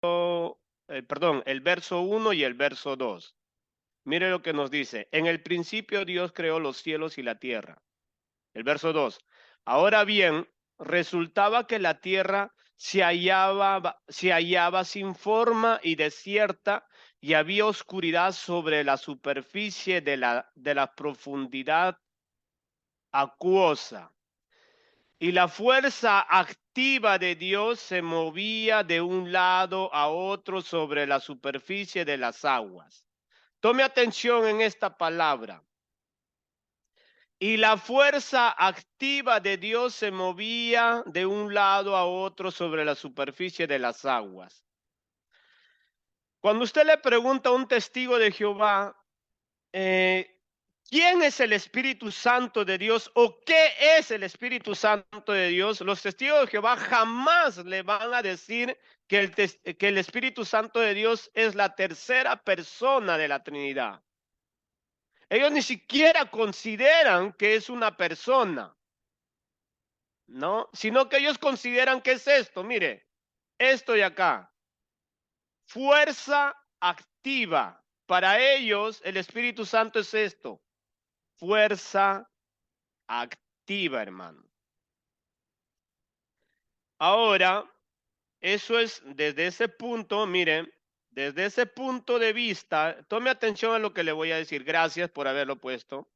el verso 1 y el verso 2. Mire lo que nos dice. En el principio Dios creó los cielos y la tierra. El verso 2. Ahora bien, resultaba que la tierra se hallaba sin forma y desierta, y había oscuridad sobre la superficie de la profundidad acuosa. Y la fuerza activa de Dios se movía de un lado a otro sobre la superficie de las aguas. Tome atención en esta palabra. Y la fuerza activa de Dios se movía de un lado a otro sobre la superficie de las aguas. Cuando usted le pregunta a un testigo de Jehová, eh, ¿quién es el Espíritu Santo de Dios o qué es el Espíritu Santo de Dios? Los testigos de Jehová jamás le van a decir que el Espíritu Santo de Dios es la tercera persona de la Trinidad. Ellos ni siquiera consideran que es una persona, ¿no? Sino que ellos consideran que es esto, mire, esto de acá, fuerza activa. Para ellos el Espíritu Santo es esto, fuerza activa, hermano. Ahora, eso es desde ese punto, miren, desde ese punto de vista, tome atención a lo que le voy a decir. Gracias por haberlo puesto.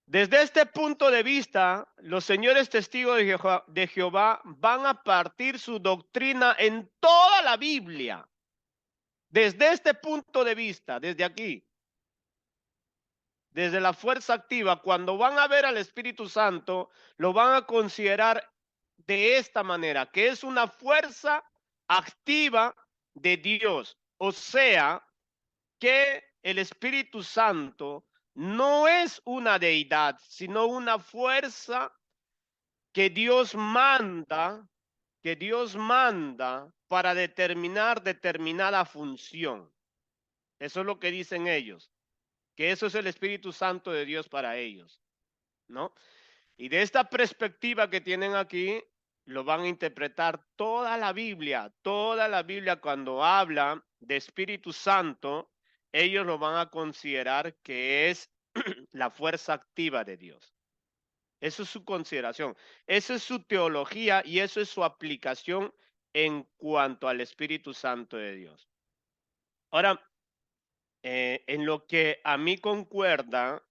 Desde este punto de vista, los señores testigos de Jehová van a partir su doctrina en toda la Biblia. Desde este punto de vista, desde aquí, desde la fuerza activa, cuando van a ver al Espíritu Santo, lo van a considerar de esta manera, que es una fuerza activa de Dios. O sea, que el Espíritu Santo no es una deidad, sino una fuerza que Dios manda, para determinar determinada función. Eso es lo que dicen ellos, que eso es el Espíritu Santo de Dios para ellos, ¿no? Y de esta perspectiva que tienen aquí, lo van a interpretar toda la Biblia cuando habla de Espíritu Santo, ellos lo van a considerar que es la fuerza activa de Dios. Eso es su consideración, eso es su teología y eso es su aplicación en cuanto al Espíritu Santo de Dios. Ahora, en lo que a mí concuerda,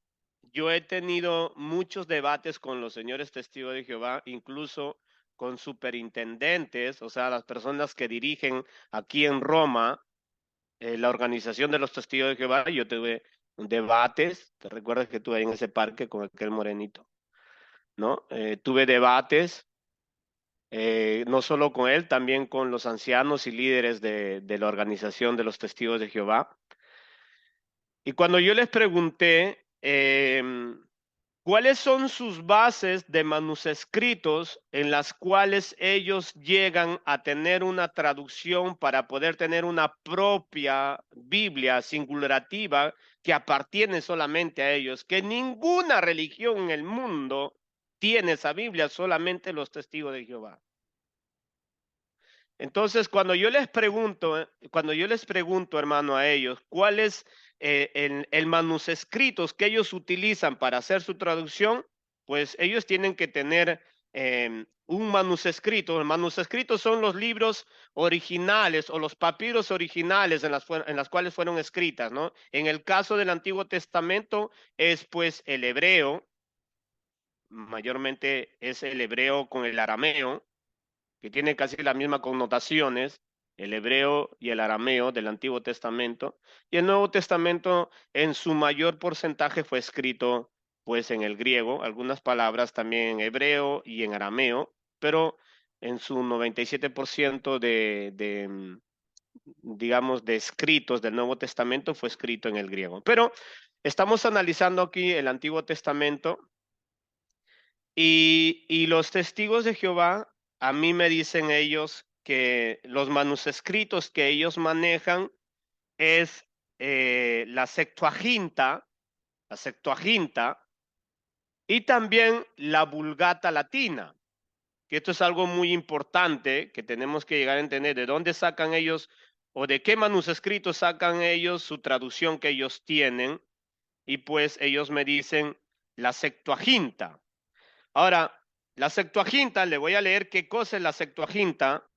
yo he tenido muchos debates con los señores testigos de Jehová, incluso con superintendentes, o sea, las personas que dirigen aquí en Roma la organización de los testigos de Jehová. Yo tuve debates, te recuerdas que estuve ahí en ese parque con aquel morenito, ¿no? Tuve debates, no solo con él, también con los ancianos y líderes de la organización de los testigos de Jehová. Y cuando yo les pregunté cuáles son sus bases de manuscritos en las cuales ellos llegan a tener una traducción para poder tener una propia Biblia singulativa que appartiene solamente a ellos, que ninguna religión en el mundo tiene esa Biblia, solamente los testigos de Jehová. Entonces, cuando yo les pregunto, hermano, a ellos, ¿cuál es el manuscritos que ellos utilizan para hacer su traducción? Pues ellos tienen que tener un manuscrito. Los manuscritos son los libros originales o los papiros originales en las cuales fueron escritas, ¿no? En el caso del Antiguo Testamento es pues el hebreo, mayormente es el hebreo con el arameo, que tiene casi las mismas connotaciones, el hebreo y el arameo del Antiguo Testamento, y el Nuevo Testamento en su mayor porcentaje fue escrito pues en el griego, algunas palabras también en hebreo y en arameo, pero en su 97% digamos, de escritos del Nuevo Testamento fue escrito en el griego. Pero estamos analizando aquí el Antiguo Testamento y los testigos de Jehová, a mí me dicen ellos que los manuscritos que ellos manejan es la Septuaginta y también la Vulgata Latina. que esto es algo muy importante que tenemos que llegar a entender, de dónde sacan ellos o de qué manuscritos sacan ellos su traducción que ellos tienen, y pues ellos me dicen la Septuaginta. Ahora, la Septuaginta, le voy a leer qué cosa es la Septuaginta.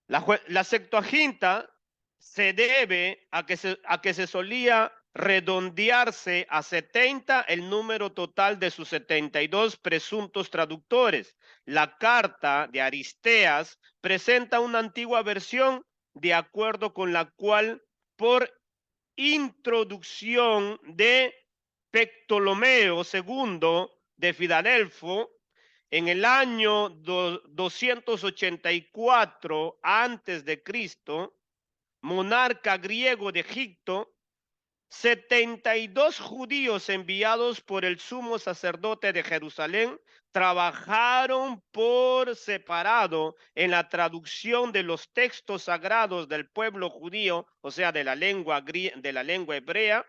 La Septuaginta se debe a que se solía redondearse a 70 el número total de sus 72 presuntos traductores. La carta de Aristeas presenta una antigua versión de acuerdo con la cual, por introducción de Ptolomeo II de Filadelfo, en el año 284 antes de Cristo, monarca griego de Egipto, 72 judíos enviados por el sumo sacerdote de Jerusalén trabajaron por separado en la traducción de los textos sagrados del pueblo judío, o sea, de la lengua hebrea,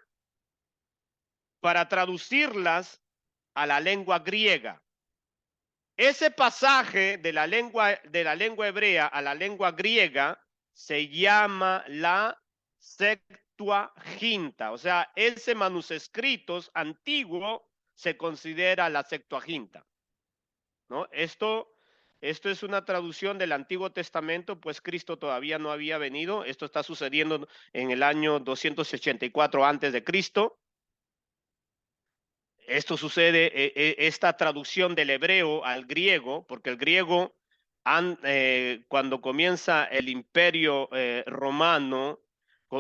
para traducirlas a la lengua griega. Ese pasaje de la lengua hebrea a la lengua griega se llama la Septuaginta, o sea, ese manuscrito antiguo se considera la Septuaginta, ¿no? Esto es una traducción del Antiguo Testamento, pues Cristo todavía no había venido. Esto está sucediendo en el año 284 antes de Cristo. Esto sucede, esta traducción del hebreo al griego, porque el griego, cuando comienza el imperio romano,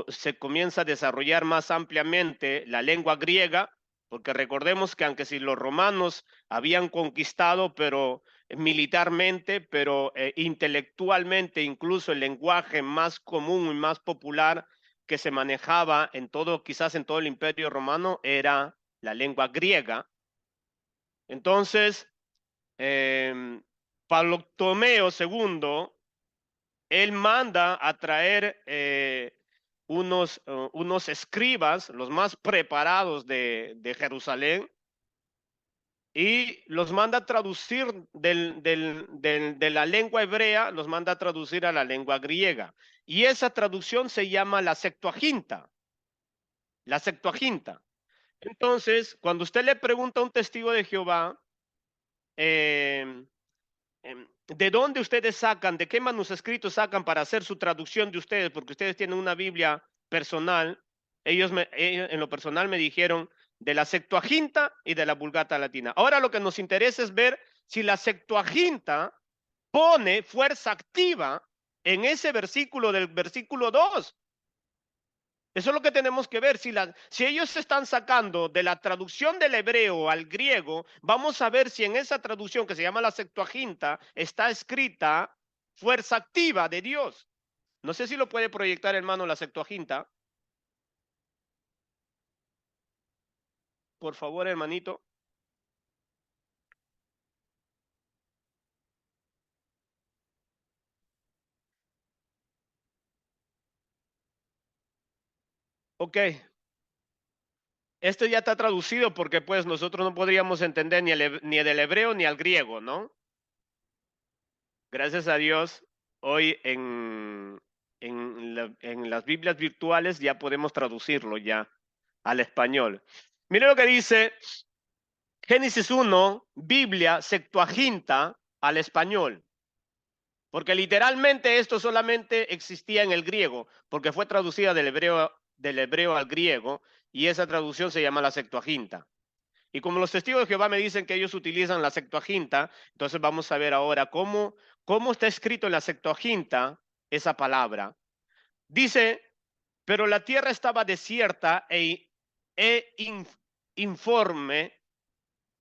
se comienza a desarrollar más ampliamente la lengua griega, porque recordemos que aunque si los romanos habían conquistado, pero militarmente, pero intelectualmente, incluso el lenguaje más común y más popular que se manejaba en todo, quizás en todo el imperio romano, era la lengua griega. Entonces, Ptolomeo II, él manda a traer unos escribas, los más preparados de Jerusalén, y los manda a traducir de la lengua hebrea, los manda a traducir a la lengua griega. Y esa traducción se llama la Septuaginta. La Septuaginta. Entonces, cuando usted le pregunta a un testigo de Jehová, ¿de dónde ustedes sacan, de qué manuscritos sacan para hacer su traducción de ustedes? Porque ustedes tienen una Biblia personal. Ellos en lo personal me dijeron de la Septuaginta y de la Vulgata Latina. Ahora lo que nos interesa es ver si la Septuaginta pone fuerza activa en ese versículo del versículo 2. Eso es lo que tenemos que ver. Si ellos se están sacando de la traducción del hebreo al griego, vamos a ver si en esa traducción que se llama la Septuaginta está escrita fuerza activa de Dios. No sé si lo puede proyectar, hermano, la Septuaginta. Por favor, hermanito. Ok. Esto ya está traducido porque pues nosotros no podríamos entender ni del hebreo ni al griego, ¿no? Gracias a Dios, hoy en las Biblias virtuales ya podemos traducirlo ya al español. Mire lo que dice Génesis 1, Biblia Septuaginta al español. Porque literalmente esto solamente existía en el griego, porque fue traducida del hebreo al griego, y esa traducción se llama la Septuaginta. Y como los testigos de Jehová me dicen que ellos utilizan la Septuaginta, entonces vamos a ver ahora cómo está escrito en la Septuaginta esa palabra. Dice, pero la tierra estaba desierta informe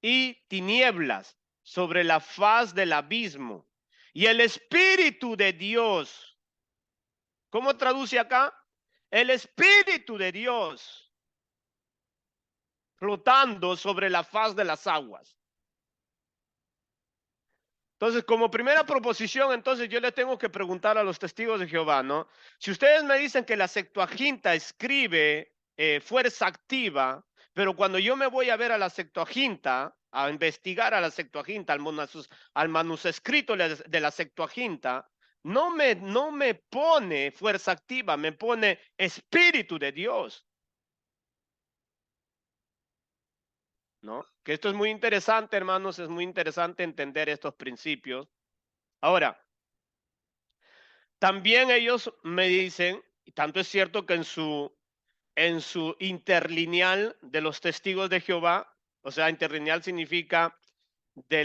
y tinieblas sobre la faz del abismo. Y el Espíritu de Dios, ¿cómo traduce acá? El Espíritu de Dios flotando sobre la faz de las aguas. Entonces, como primera proposición, entonces yo le tengo que preguntar a los testigos de Jehová, ¿no? Si ustedes me dicen que la Septuaginta escribe fuerza activa, pero cuando yo me voy a ver a la Septuaginta, a investigar a la Septuaginta, al manuscrito de la Septuaginta, no me pone fuerza activa, me pone Espíritu de Dios, ¿no? Que esto es muy interesante, hermanos, es muy interesante entender estos principios. Ahora, también ellos me dicen, y tanto es cierto que en su interlineal de los testigos de Jehová, o sea, interlineal significa de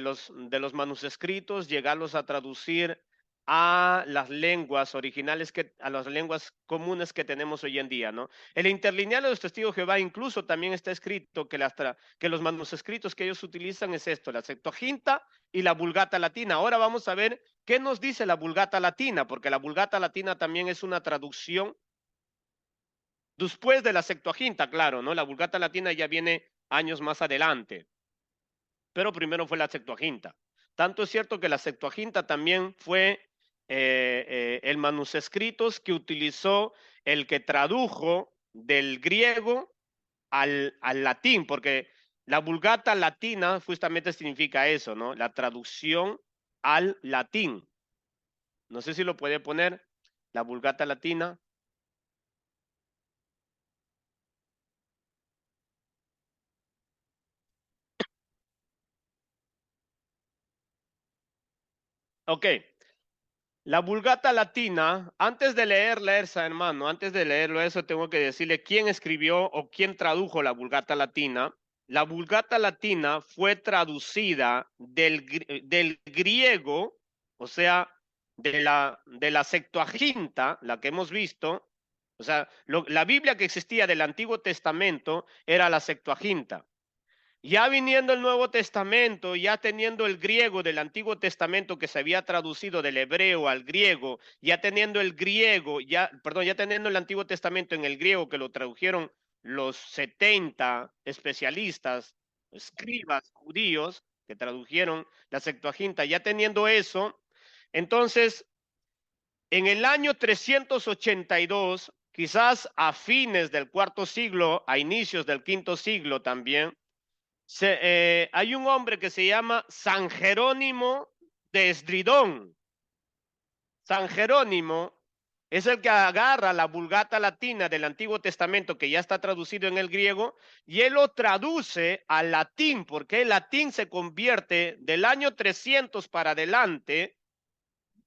los manuscritos, llegarlos a traducir a las lenguas originales, a las lenguas comunes que tenemos hoy en día, ¿no? El interlineal de los testigos de Jehová incluso también está escrito que los manuscritos que ellos utilizan es esto, la Septuaginta y la Vulgata Latina. Ahora vamos a ver qué nos dice la Vulgata Latina, porque la Vulgata Latina también es una traducción después de la Septuaginta, claro, ¿no? La Vulgata Latina ya viene años más adelante, pero primero fue la Septuaginta. Tanto es cierto que la Septuaginta también fue el manuscritos que utilizó el que tradujo del griego al latín, porque la Vulgata Latina justamente significa eso, ¿no? La traducción al latín. No sé si lo puede poner, la Vulgata Latina. Ok, la Vulgata Latina, antes de leerla esa, hermano, antes de leerlo eso, tengo que decirle quién escribió o quién tradujo la Vulgata Latina. La Vulgata Latina fue traducida del griego, o sea, de la Septuaginta, la que hemos visto, o sea, la Biblia que existía del Antiguo Testamento era la Septuaginta. Ya viniendo el Nuevo Testamento, ya teniendo el griego del Antiguo Testamento que se había traducido del hebreo al griego, ya teniendo el griego, ya teniendo el Antiguo Testamento en el griego que lo tradujeron los 70 especialistas, escribas judíos que tradujeron la Septuaginta, ya teniendo eso, entonces en el año 382, quizás a fines del cuarto siglo, a inicios del quinto siglo también, hay un hombre que se llama San Jerónimo de Esdridón. San Jerónimo es el que agarra la Vulgata Latina del Antiguo Testamento, que ya está traducido en el griego, y él lo traduce al latín, porque el latín se convierte del año 300 para adelante,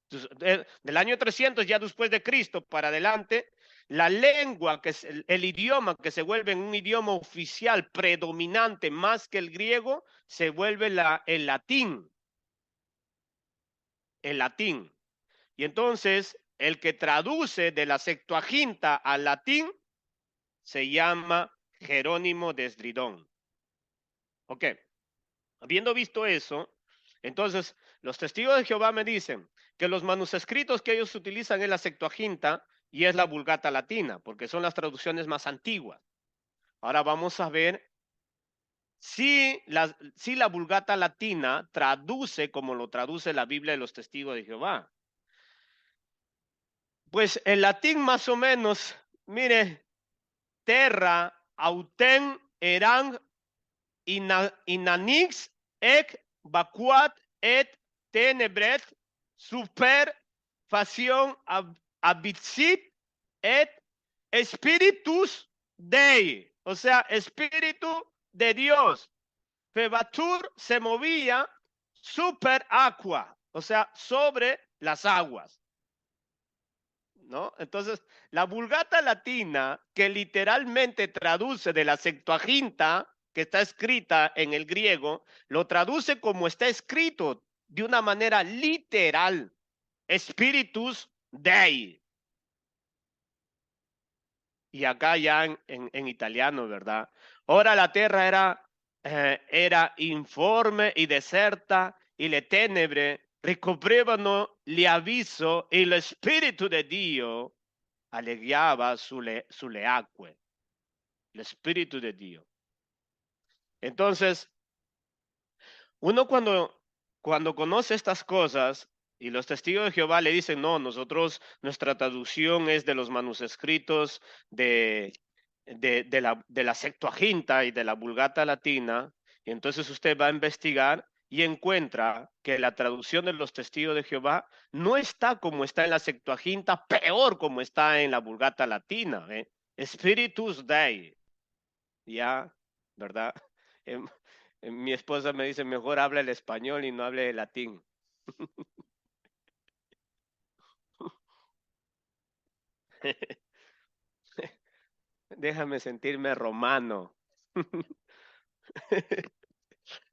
del año 300 ya después de Cristo para adelante, la lengua, que es el idioma que se vuelve un idioma oficial predominante más que el griego, se vuelve el latín. El latín. Y entonces, el que traduce de la Septuaginta al latín se llama Jerónimo de Esdridón. Ok, habiendo visto eso, entonces los testigos de Jehová me dicen que los manuscritos que ellos utilizan es la Septuaginta y es la Vulgata Latina, porque son las traducciones más antiguas. Ahora vamos a ver si la Vulgata Latina traduce como lo traduce la Biblia de los testigos de Jehová. Pues el latín más o menos, mire, terra, autem, eran, inanix, ec, vacuat, et tenebret, super, facion, abitsit, et spiritus Dei, o sea, espíritu de Dios. Febatur se movía super aqua, o sea, sobre las aguas, ¿no? Entonces, la Vulgata Latina, que literalmente traduce de la Septuaginta, que está escrita en el griego, lo traduce como está escrito, de una manera literal, Spiritus Dei. Y acá ya en italiano, ¿verdad? Ora la tierra era informe y deserta, y le tenebre ricoprivano gli aviso, y lo Spirito de Dio allegava sulle acque. El Espíritu de Dios. Entonces, uno cuando conoce estas cosas y los testigos de Jehová le dicen, no, nuestra traducción es de los manuscritos de la Septuaginta y de la Vulgata Latina, Y entonces usted va a investigar y encuentra que la traducción de los testigos de Jehová no está como está en la Septuaginta, peor como está en la Vulgata Latina, ¿eh? Spiritus Dei, ya, ¿verdad? Em, mi esposa me dice, mejor habla el español y no hable el latín. Déjame sentirme romano.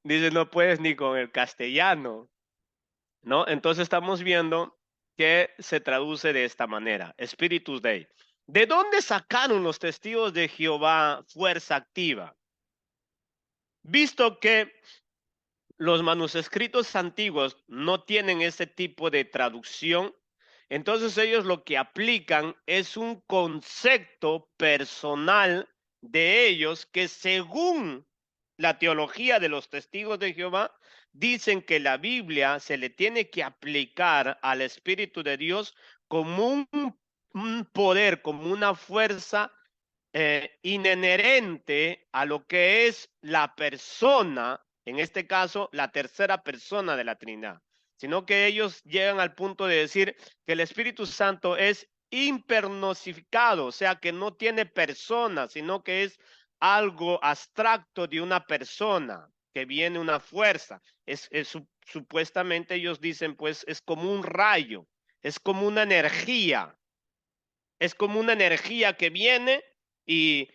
Dice, no puedes ni con el castellano, ¿no? Entonces estamos viendo que se traduce de esta manera, Spiritus Dei. ¿De dónde sacaron los testigos de Jehová fuerza activa? Visto que los manuscritos antiguos no tienen ese tipo de traducción, entonces ellos lo que aplican es un concepto personal de ellos que según la teología de los testigos de Jehová, dicen que la Biblia se le tiene que aplicar al Espíritu de Dios como un poder, como una fuerza inherente a lo que es la persona, en este caso, la tercera persona de la Trinidad, sino que ellos llegan al punto de decir que el Espíritu Santo es impersonificado, o sea, que no tiene persona, sino que es algo abstracto de una persona, que viene una fuerza. Supuestamente ellos dicen, pues, es como un rayo, es como una energía, es como una energía que viene y,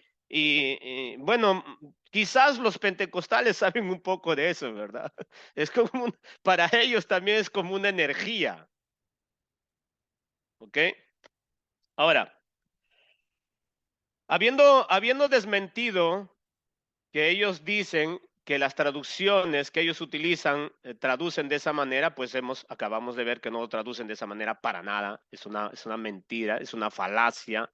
bueno, quizás los pentecostales saben un poco de eso, ¿verdad? Es como para ellos también es como una energía, ¿ok? Ahora, habiendo desmentido que ellos dicen que las traducciones que ellos utilizan traducen de esa manera, pues acabamos de ver que no lo traducen de esa manera para nada. Es una mentira, es una falacia,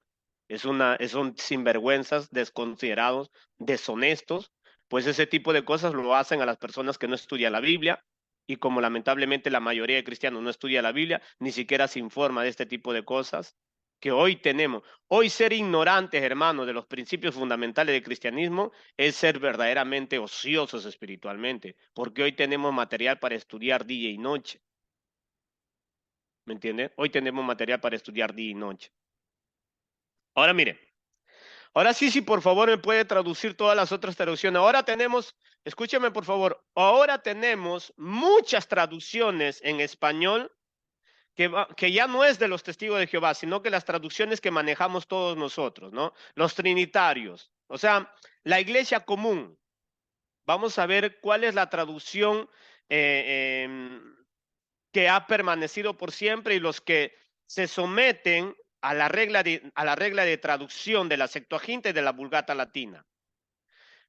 son sinvergüenzas, desconsiderados, deshonestos, pues ese tipo de cosas lo hacen a las personas que no estudian la Biblia y como lamentablemente la mayoría de cristianos no estudia la Biblia, ni siquiera se informa de este tipo de cosas que hoy tenemos. Hoy ser ignorantes, hermanos, de los principios fundamentales del cristianismo es ser verdaderamente ociosos espiritualmente, porque hoy tenemos material para estudiar día y noche. ¿Me entiende? Hoy tenemos material para estudiar día y noche. Ahora mire, ahora sí, sí, por favor, me puede traducir todas las otras traducciones. Ahora tenemos, escúcheme por favor, ahora tenemos muchas traducciones en español que ya no es de los testigos de Jehová, sino que las traducciones que manejamos todos nosotros, ¿no? Los trinitarios, o sea, la iglesia común. Vamos a ver cuál es la traducción que ha permanecido por siempre y los que se someten a la regla de traducción de la Septuaginta y de la Vulgata Latina.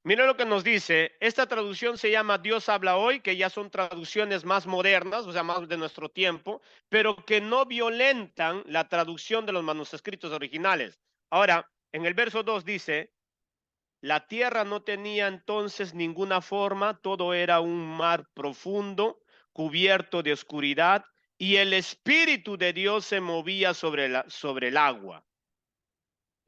Mira lo que nos dice, esta traducción se llama Dios habla hoy, que ya son traducciones más modernas, o sea, más de nuestro tiempo, pero que no violentan la traducción de los manuscritos originales. Ahora, en el verso 2 dice, la tierra no tenía entonces ninguna forma, todo era un mar profundo, cubierto de oscuridad, y el Espíritu de Dios se movía sobre el agua.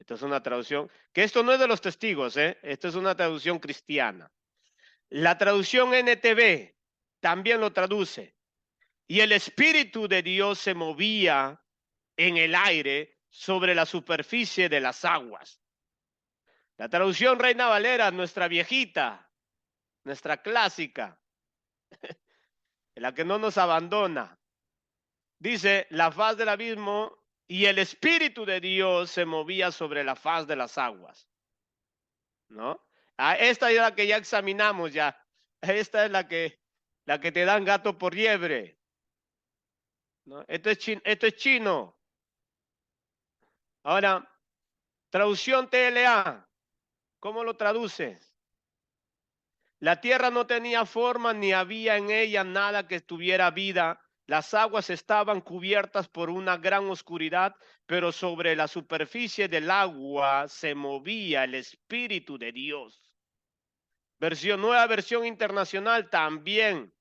Esta es una traducción, que esto no es de los testigos, ¿eh? Esto es una traducción cristiana. La traducción NTV también lo traduce. Y el Espíritu de Dios se movía en el aire sobre la superficie de las aguas. La traducción Reina Valera, nuestra viejita, nuestra clásica, la que no nos abandona. Dice, la faz del abismo y el Espíritu de Dios se movía sobre la faz de las aguas, ¿no? Esta es la que ya examinamos ya. Esta es la que te dan gato por liebre, ¿no? Esto es chino. Ahora, traducción TLA, ¿cómo lo traduce? La tierra no tenía forma ni había en ella nada que tuviera vida. Las aguas estaban cubiertas por una gran oscuridad, pero sobre la superficie del agua se movía el Espíritu de Dios. Nueva versión internacional también.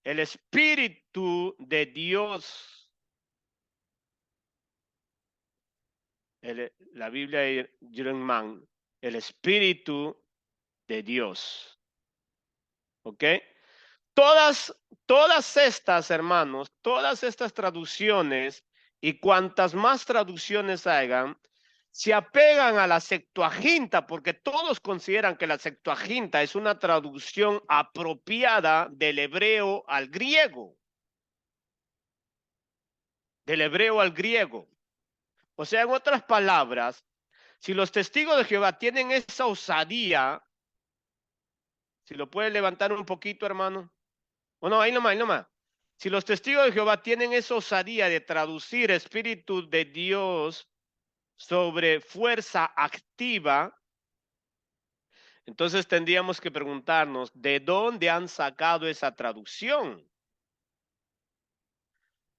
El Espíritu de Dios. La Biblia de Jürgen Mann. El Espíritu de Dios. ¿Ok? Todas estas, hermanos, todas estas traducciones y cuantas más traducciones hagan, se apegan a la Septuaginta, porque todos consideran que la Septuaginta es una traducción apropiada del hebreo al griego. Del hebreo al griego. O sea, en otras palabras, si los testigos de Jehová tienen esa osadía, si lo puede levantar un poquito, hermano. O no, ahí nomás, ahí nomás. Si los testigos de Jehová tienen esa osadía de traducir Espíritu de Dios sobre fuerza activa, entonces tendríamos que preguntarnos, ¿de dónde han sacado esa traducción?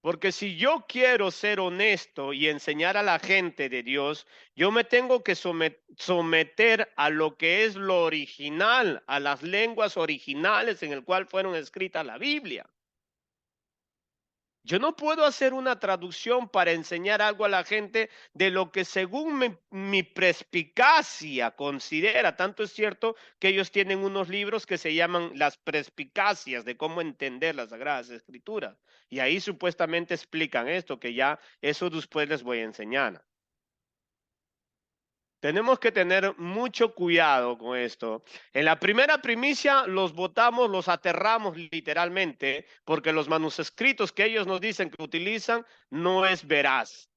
Porque si yo quiero ser honesto y enseñar a la gente de Dios, yo me tengo que someter a lo que es lo original, a las lenguas originales en el cual fueron escritas la Biblia. Yo no puedo hacer una traducción para enseñar algo a la gente de lo que según mi perspicacia considera. Tanto es cierto que ellos tienen unos libros que se llaman las perspicacias de cómo entender las Sagradas Escrituras. Y ahí supuestamente explican esto, que ya eso después les voy a enseñar. Tenemos que tener mucho cuidado con esto. En la primera primicia los botamos, los aterramos literalmente, porque los manuscritos que ellos nos dicen que utilizan no es veraz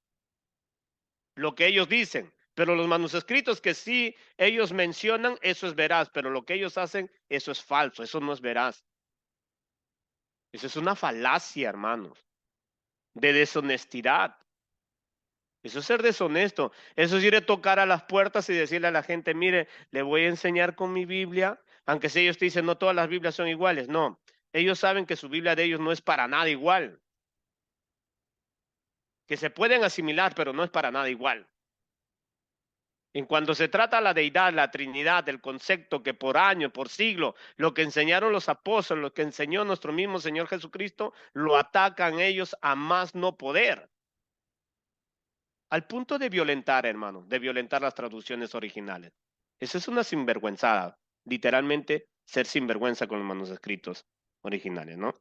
lo que ellos dicen. Pero los manuscritos que sí ellos mencionan, eso es veraz, pero lo que ellos hacen, eso es falso, eso no es veraz. Eso es una falacia, hermanos, de deshonestidad. Eso es ser deshonesto. Eso es ir a tocar a las puertas y decirle a la gente, mire, le voy a enseñar con mi Biblia, aunque si ellos te dicen, no todas las Biblias son iguales. No, ellos saben que su Biblia de ellos no es para nada igual. Que se pueden asimilar, pero no es para nada igual. En cuanto se trata de la deidad, la Trinidad, el concepto que por años, por siglo, lo que enseñaron los apóstoles, lo que enseñó nuestro mismo Señor Jesucristo, lo atacan ellos a más no poder. Al punto de violentar, hermano, de violentar las traducciones originales. Eso es una sinvergüenzada, literalmente ser sinvergüenza con los manuscritos originales, ¿no?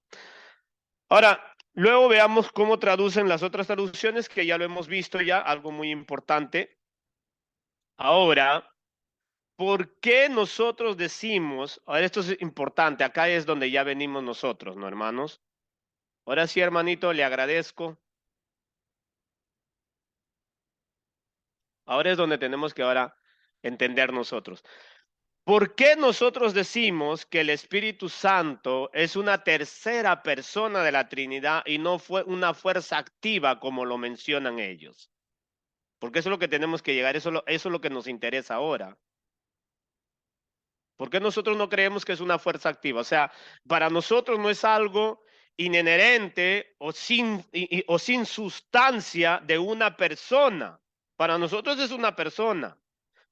Ahora, luego veamos cómo traducen las otras traducciones, que ya lo hemos visto ya, algo muy importante. Ahora, ¿por qué nosotros decimos, ahora esto es importante, acá es donde ya venimos nosotros, ¿no, hermanos? Ahora sí, hermanito, le agradezco. Ahora es donde tenemos que ahora entender nosotros. ¿Por qué nosotros decimos que el Espíritu Santo es una tercera persona de la Trinidad y no fue una fuerza activa como lo mencionan ellos? Porque eso es lo que tenemos que llegar, eso es lo que nos interesa ahora. ¿Por qué nosotros no creemos que es una fuerza activa? O sea, para nosotros no es algo inherente o sin sustancia de una persona. Para nosotros es una persona.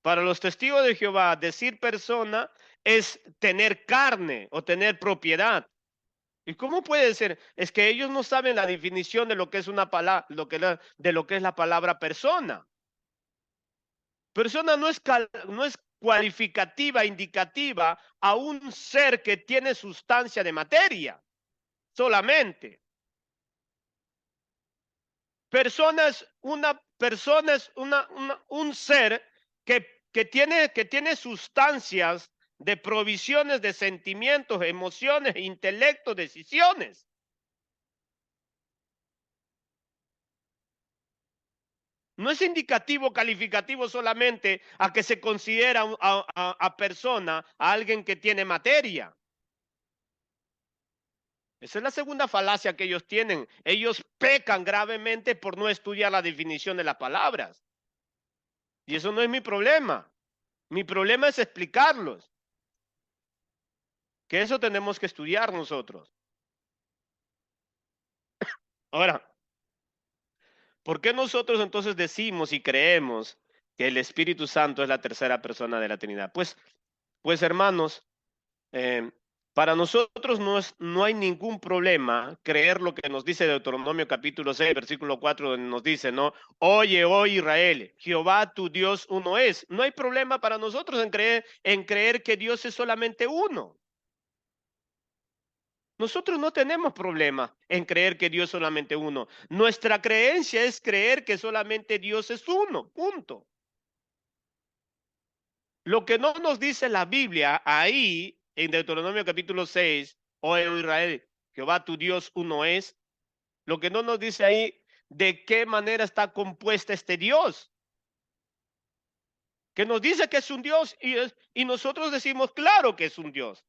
Para los testigos de Jehová, decir persona es tener carne o tener propiedad. ¿Y cómo puede ser? Es que ellos no saben la definición de lo que es una palabra, de lo que es la palabra persona. Persona no es cualificativa, indicativa a un ser que tiene sustancia de materia solamente. Persona es un ser que tiene sustancias de provisiones de sentimientos, emociones, intelecto, decisiones. No es indicativo, calificativo solamente a que se considera a persona, a alguien que tiene materia. Esa es la segunda falacia que ellos tienen. Ellos pecan gravemente por no estudiar la definición de las palabras. Y eso no es mi problema. Mi problema es explicarlos. Que eso tenemos que estudiar nosotros. Ahora, ¿por qué nosotros entonces decimos y creemos que el Espíritu Santo es la tercera persona de la Trinidad? Pues hermanos, eh, para nosotros no hay ningún problema creer lo que nos dice Deuteronomio capítulo 6, versículo 4, donde nos dice, ¿no? Oye, oh Israel, Jehová tu Dios uno es. No hay problema para nosotros en creer que Dios es solamente uno. Nosotros no tenemos problema en creer que Dios es solamente uno. Nuestra creencia es creer que solamente Dios es uno, punto. Lo que no nos dice la Biblia ahí en Deuteronomio capítulo 6, o en Israel, Jehová tu Dios uno es, lo que no nos dice ahí de qué manera está compuesta este Dios, que nos dice que es un Dios y nosotros decimos claro que es un Dios.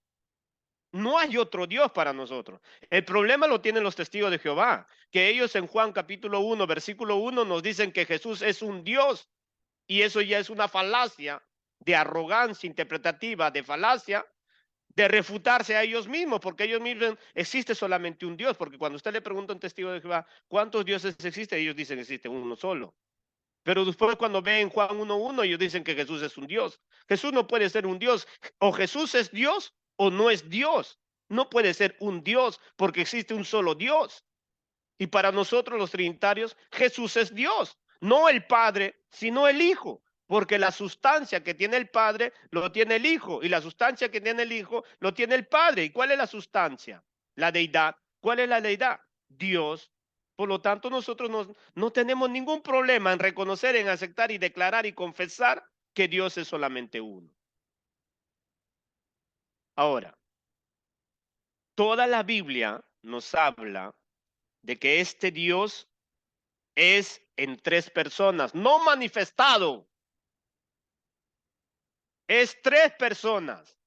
No hay otro Dios para nosotros. El problema lo tienen los testigos de Jehová, que ellos en Juan capítulo 1, versículo 1 nos dicen que Jesús es un Dios y eso ya es una falacia de arrogancia interpretativa, de falacia, de refutarse a ellos mismos, porque ellos mismos existe solamente un Dios, porque cuando usted le pregunta a un testigo de Jehová, ¿cuántos dioses existen? Ellos dicen existe uno solo. Pero después cuando ven Juan 1:1, ellos dicen que Jesús es un Dios. Jesús no puede ser un Dios. O Jesús es Dios o no es Dios. No puede ser un Dios porque existe un solo Dios. Y para nosotros los trinitarios, Jesús es Dios. No el Padre, sino el Hijo. Porque la sustancia que tiene el Padre lo tiene el Hijo. Y la sustancia que tiene el Hijo lo tiene el Padre. ¿Y cuál es la sustancia? La deidad. ¿Cuál es la deidad? Dios. Por lo tanto, nosotros no tenemos ningún problema en reconocer, en aceptar y declarar y confesar que Dios es solamente uno. Ahora, toda la Biblia nos habla de que este Dios es en tres personas, no manifestado, es tres personas.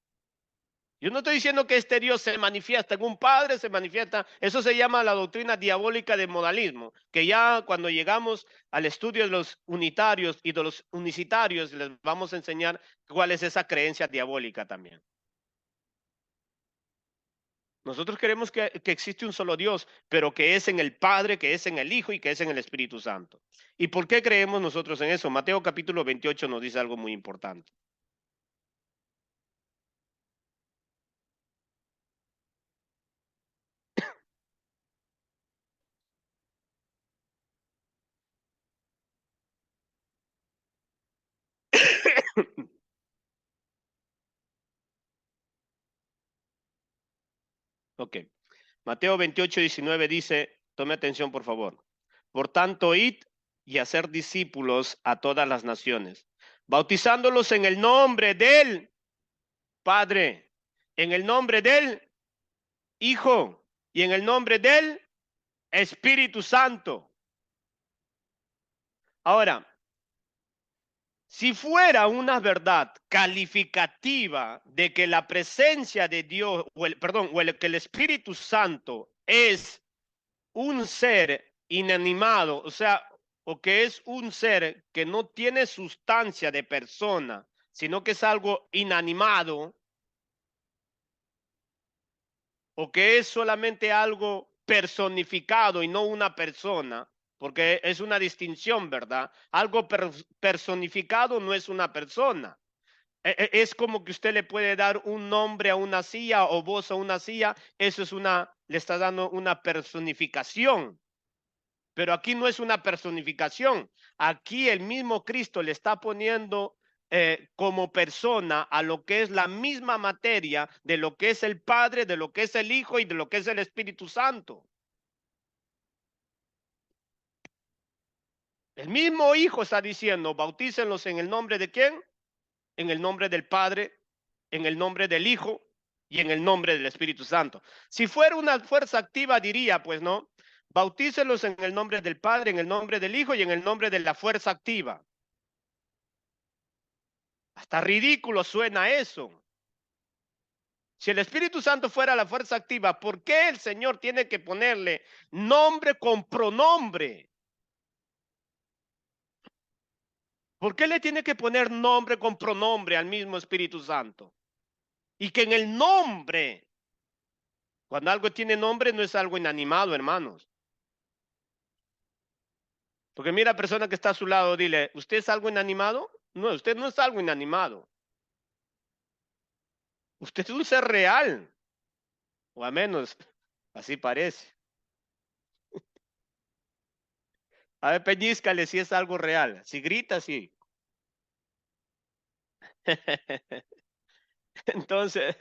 Yo no estoy diciendo que este Dios se manifiesta en un Padre, se manifiesta, eso se llama la doctrina diabólica del modalismo, que ya cuando llegamos al estudio de los unitarios y de los unicitarios les vamos a enseñar cuál es esa creencia diabólica también. Nosotros creemos que existe un solo Dios, pero que es en el Padre, que es en el Hijo y que es en el Espíritu Santo. ¿Y por qué creemos nosotros en eso? Mateo capítulo 28 nos dice algo muy importante. Ok. Mateo 28:19 dice, tome atención por favor. Por tanto, id y hacer discípulos a todas las naciones, bautizándolos en el nombre del Padre, en el nombre del Hijo y en el nombre del Espíritu Santo. Ahora, si fuera una verdad calificativa de que la presencia de Dios, que el Espíritu Santo es un ser inanimado, o sea, o que es un ser que no tiene sustancia de persona, sino que es algo inanimado, o que es solamente algo personificado y no una persona, porque es una distinción, ¿verdad? Algo personificado no es una persona. Es como que usted le puede dar un nombre a una silla o voz a una silla, eso es le está dando una personificación. Pero aquí no es una personificación. Aquí el mismo Cristo le está poniendo como persona a lo que es la misma materia de lo que es el Padre, de lo que es el Hijo y de lo que es el Espíritu Santo. El mismo Hijo está diciendo, bautícenlos en el nombre de quién, en el nombre del Padre, en el nombre del Hijo y en el nombre del Espíritu Santo. Si fuera una fuerza activa, diría, pues no, bautícenlos en el nombre del Padre, en el nombre del Hijo y en el nombre de la fuerza activa. Hasta ridículo suena eso. Si el Espíritu Santo fuera la fuerza activa, ¿por qué el Señor tiene que ponerle nombre con pronombre? ¿Por qué le tiene que poner nombre con pronombre al mismo Espíritu Santo? Y que en el nombre, cuando algo tiene nombre, no es algo inanimado, hermanos. Porque mira a la persona que está a su lado, dile, ¿usted es algo inanimado? No, usted no es algo inanimado. Usted es un ser real, o al menos así parece. A ver, peñíscale si es algo real. Si grita, sí. Entonces,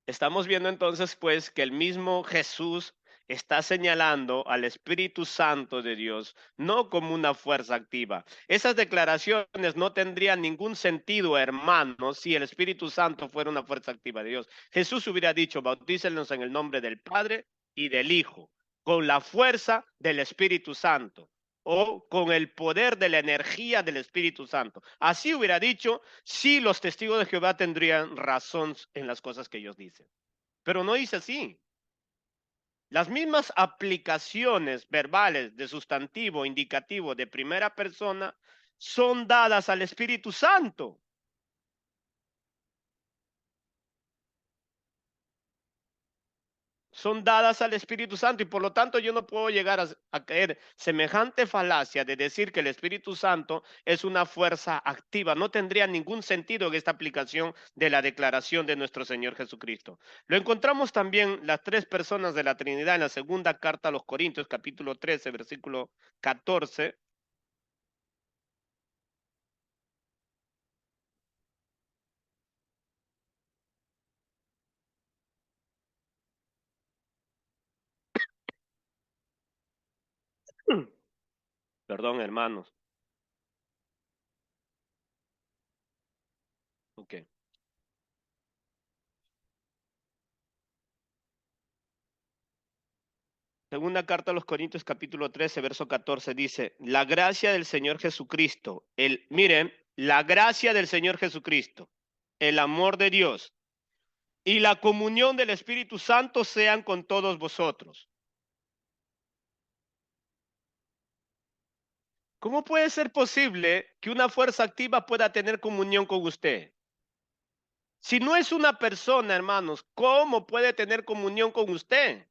Estamos viendo entonces pues que el mismo Jesús está señalando al Espíritu Santo de Dios no como una fuerza activa. Esas declaraciones no tendrían ningún sentido, hermanos, si el Espíritu Santo fuera una fuerza activa de Dios. Jesús hubiera dicho, bautícenlos en el nombre del Padre y del Hijo, con la fuerza del Espíritu Santo o con el poder de la energía del Espíritu Santo. Así hubiera dicho, si los testigos de Jehová tendrían razón en las cosas que ellos dicen. Pero no dice así. Las mismas aplicaciones verbales de sustantivo, indicativo de primera persona son dadas al Espíritu Santo. Son dadas al Espíritu Santo y por lo tanto yo no puedo llegar a caer semejante falacia de decir que el Espíritu Santo es una fuerza activa. No tendría ningún sentido en esta aplicación de la declaración de nuestro Señor Jesucristo. Lo encontramos también las tres personas de la Trinidad en la segunda carta a los Corintios, capítulo 13, versículo 14. Perdón, hermanos. Ok. Segunda carta a los Corintios capítulo 13, verso 14 dice, la gracia del Señor Jesucristo, miren, la gracia del Señor Jesucristo, el amor de Dios y la comunión del Espíritu Santo sean con todos vosotros. ¿Cómo puede ser posible que una fuerza activa pueda tener comunión con usted? Si no es una persona, hermanos, ¿cómo puede tener comunión con usted?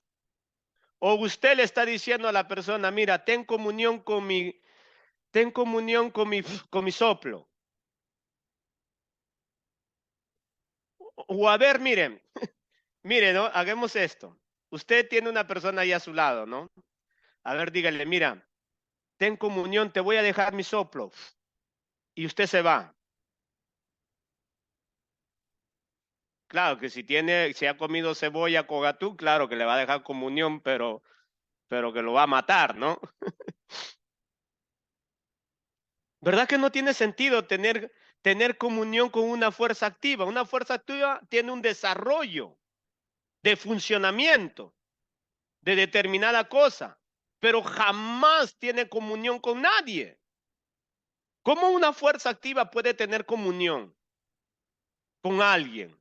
O usted le está diciendo a la persona, mira, ten comunión con mi soplo. O a ver, miren, miren, ¿no? Hagamos esto. Usted tiene una persona ahí a su lado, ¿no? A ver, dígale, mira, ten comunión, te voy a dejar mi soplo. Y usted se va. Claro que si ha comido cebolla con atún, claro que le va a dejar comunión, pero que lo va a matar, ¿no? ¿Verdad que no tiene sentido tener comunión con una fuerza activa? Una fuerza activa tiene un desarrollo de funcionamiento de determinada cosa, pero jamás tiene comunión con nadie. ¿Cómo una fuerza activa puede tener comunión con alguien?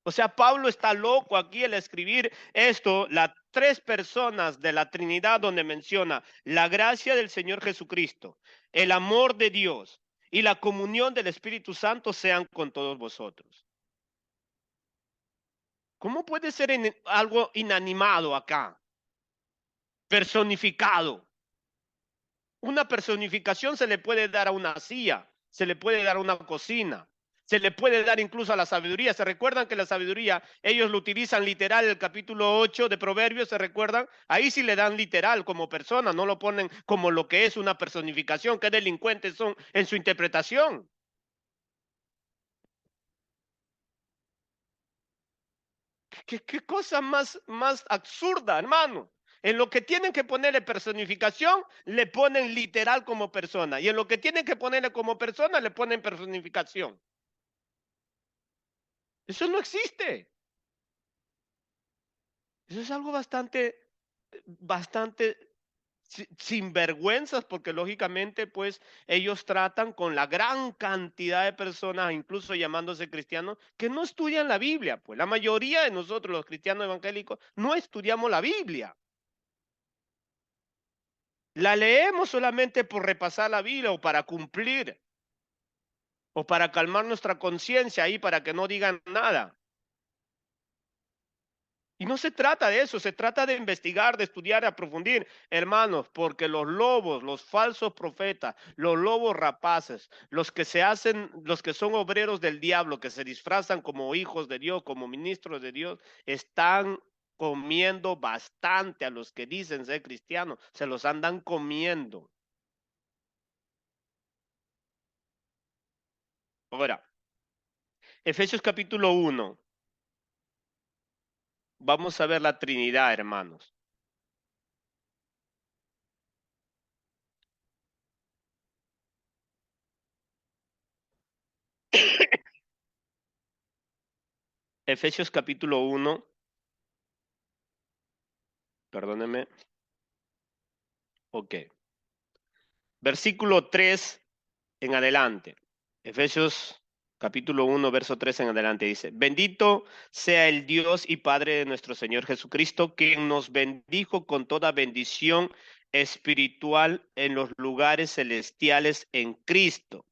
O sea, Pablo está loco aquí al escribir esto, las tres personas de la Trinidad donde menciona la gracia del Señor Jesucristo, el amor de Dios y la comunión del Espíritu Santo sean con todos vosotros. ¿Cómo puede ser algo inanimado acá? Personificado. Una personificación se le puede dar a una silla, se le puede dar a una cocina, se le puede dar incluso a la sabiduría. ¿Se recuerdan que la sabiduría ellos lo utilizan literal el capítulo 8 de Proverbios? ¿Se recuerdan? Ahí sí le dan literal como persona, no lo ponen como lo que es una personificación, qué delincuentes son en su interpretación. ¿Qué cosa más absurda, hermano? En lo que tienen que ponerle personificación, le ponen literal como persona. Y en lo que tienen que ponerle como persona, le ponen personificación. Eso no existe. Eso es algo bastante sinvergüenzas, porque lógicamente, pues, ellos tratan con la gran cantidad de personas, incluso llamándose cristianos, que no estudian la Biblia. Pues la mayoría de nosotros, los cristianos evangélicos, no estudiamos la Biblia. La leemos solamente por repasar la Biblia o para cumplir o para calmar nuestra conciencia ahí para que no digan nada. Y no se trata de eso, se trata de investigar, de estudiar, de aprofundir, hermanos, porque los lobos, los falsos profetas, los lobos rapaces, los que son obreros del diablo, que se disfrazan como hijos de Dios, como ministros de Dios, están comiendo bastante a los que dicen ser cristianos, se los andan comiendo. Ahora, Efesios capítulo 1. vamos a ver la Trinidad, hermanos. Efesios capítulo 1, perdónenme. Ok. Versículo 3 en adelante. Efesios capítulo 1, verso 3 en adelante dice, bendito sea el Dios y Padre de nuestro Señor Jesucristo, quien nos bendijo con toda bendición espiritual en los lugares celestiales en Cristo,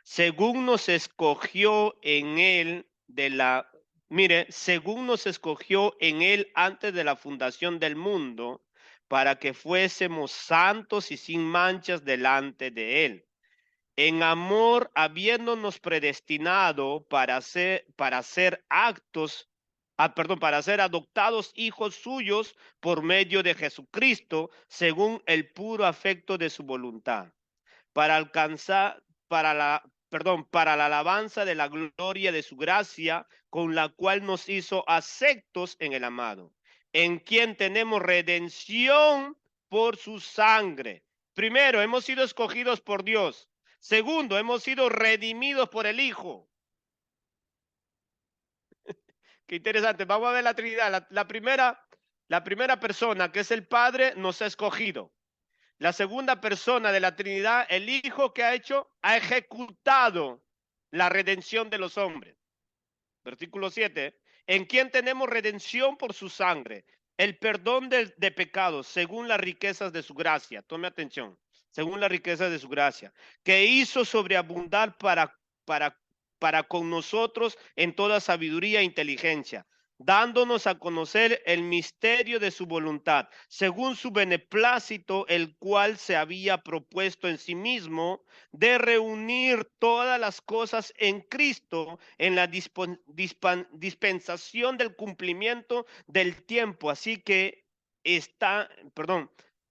según nos escogió en él según nos escogió en él antes de la fundación del mundo, para que fuésemos santos y sin manchas delante de él, en amor habiéndonos predestinado para ser adoptados hijos suyos por medio de Jesucristo, según el puro afecto de su voluntad, para alcanzar, para la alabanza de la gloria de su gracia, con la cual nos hizo aceptos en el amado, en quien tenemos redención por su sangre. Primero, hemos sido escogidos por Dios. Segundo, hemos sido redimidos por el Hijo. Qué interesante. Vamos a ver la Trinidad. La primera persona, que es el Padre, nos ha escogido. La segunda persona de la Trinidad, el Hijo, que ha hecho, ha ejecutado la redención de los hombres. Versículo 7. En quien tenemos redención por su sangre, el perdón de pecados, según las riquezas de su gracia. Tome atención. Según las riquezas de su gracia, que hizo sobreabundar para, para con nosotros en toda sabiduría e inteligencia, dándonos a conocer el misterio de su voluntad, según su beneplácito, el cual se había propuesto en sí mismo de reunir todas las cosas en Cristo en la dispensación del cumplimiento del tiempo,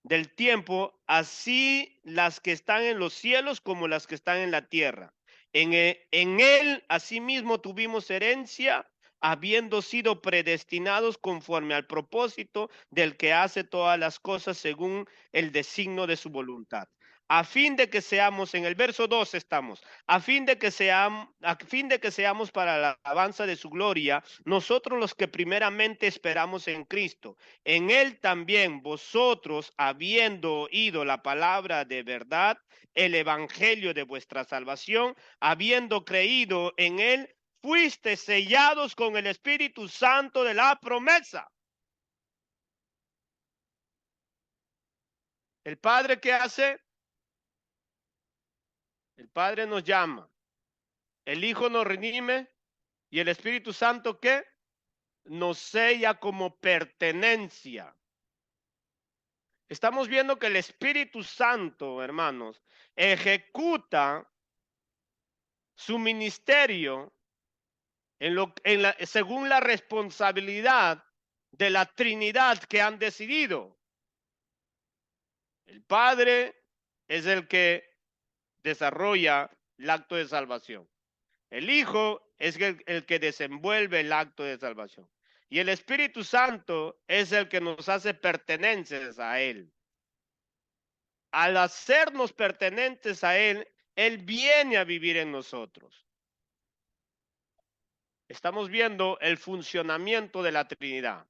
del tiempo, así las que están en los cielos como las que están en la tierra. En él, asimismo, tuvimos herencia, habiendo sido predestinados conforme al propósito del que hace todas las cosas según el designio de su voluntad, a fin de que seamos, en el verso 2 estamos, a fin de que seamos para la alabanza de su gloria, nosotros los que primeramente esperamos en Cristo. En él también vosotros, habiendo oído la palabra de verdad, el evangelio de vuestra salvación, habiendo creído en él, fuiste sellados con el Espíritu Santo de la promesa. El Padre, ¿qué hace? El Padre nos llama, el Hijo nos redime y el Espíritu Santo, ¿qué? Nos sella como pertenencia. Estamos viendo que el Espíritu Santo, hermanos, ejecuta su ministerio según la responsabilidad de la Trinidad que han decidido. El Padre es el que desarrolla el acto de salvación. El Hijo es el que desenvuelve el acto de salvación. Y el Espíritu Santo es el que nos hace pertenentes a Él. Al hacernos pertenentes a Él, Él viene a vivir en nosotros. Estamos viendo el funcionamiento de la Trinidad.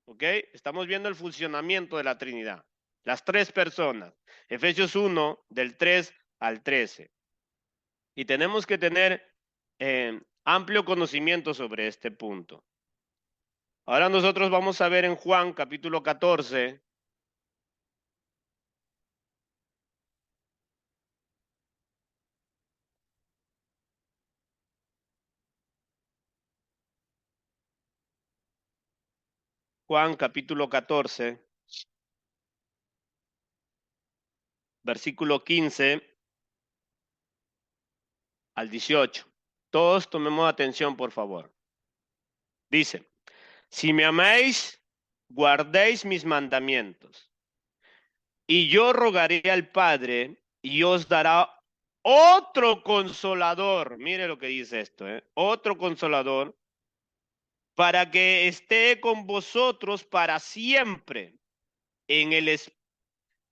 ¿Ok? Estamos viendo el funcionamiento de la Trinidad. Las tres personas. Efesios 1, del 3 al 13. Y tenemos que tener amplio conocimiento sobre este punto. Ahora nosotros vamos a ver en Juan capítulo 14. Juan capítulo 14, versículo 15 al 18. Todos tomemos atención, por favor. Dice, si me amáis, guardéis mis mandamientos. Y yo rogaré al Padre y os dará otro consolador. Mire lo que dice esto, otro consolador para que esté con vosotros para siempre en el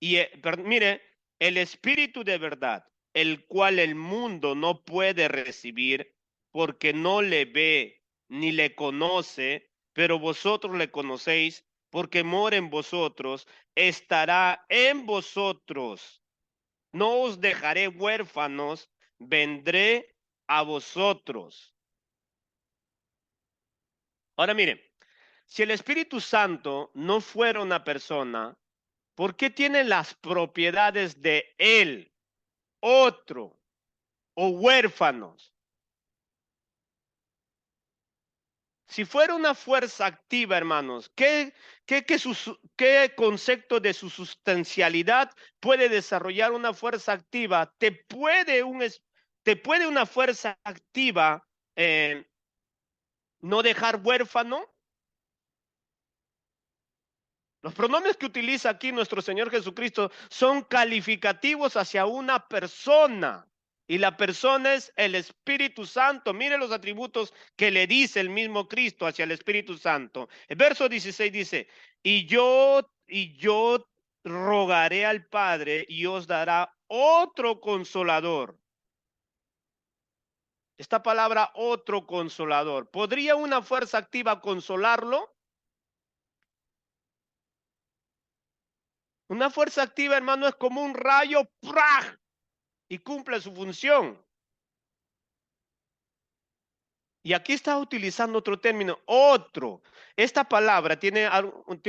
mire, el Espíritu de verdad, el cual el mundo no puede recibir porque no le ve ni le conoce, pero vosotros le conocéis porque mora en vosotros, estará en vosotros. No os dejaré huérfanos, vendré a vosotros. Ahora miren, si el Espíritu Santo no fuera una persona, ¿por qué tiene las propiedades de él, otro o huérfanos? Si fuera una fuerza activa, hermanos, ¿qué concepto de su sustancialidad puede desarrollar una fuerza activa? ¿Te puede una fuerza activa no dejar huérfano? Los pronombres que utiliza aquí nuestro Señor Jesucristo son calificativos hacia una persona. Y la persona es el Espíritu Santo. Mire los atributos que le dice el mismo Cristo hacia el Espíritu Santo. El verso 16 dice, y yo rogaré al Padre y os dará otro consolador. Esta palabra otro consolador, ¿podría una fuerza activa consolarlo? Una fuerza activa, hermano, es como un rayo ¡praj! Y cumple su función. Y aquí está utilizando otro término, otro. Esta palabra tiene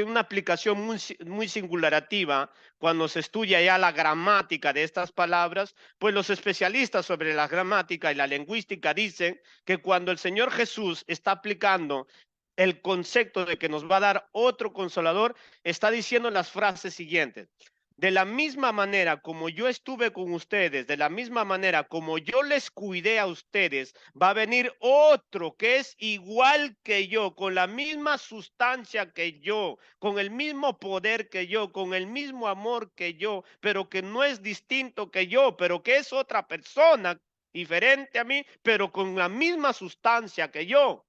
una aplicación muy singularativa cuando se estudia ya la gramática de estas palabras, pues los especialistas sobre la gramática y la lingüística dicen que cuando el Señor Jesús está aplicando el concepto de que nos va a dar otro consolador, está diciendo las frases siguientes. De la misma manera como yo estuve con ustedes, de la misma manera como yo les cuidé a ustedes, va a venir otro que es igual que yo, con la misma sustancia que yo, con el mismo poder que yo, con el mismo amor que yo, pero que no es distinto que yo, pero que es otra persona diferente a mí, pero con la misma sustancia que yo.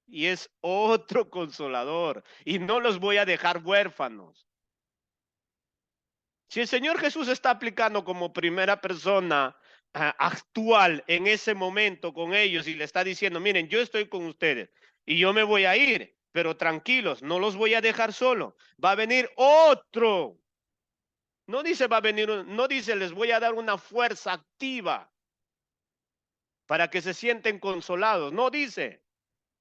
Y es otro consolador. Y no los voy a dejar huérfanos. Si el Señor Jesús está aplicando como primera persona actual en ese momento con ellos y le está diciendo, miren, yo estoy con ustedes y yo me voy a ir, pero tranquilos, no los voy a dejar solo. Va a venir otro. No dice va a venir, no dice les voy a dar una fuerza activa para que se sienten consolados. No dice.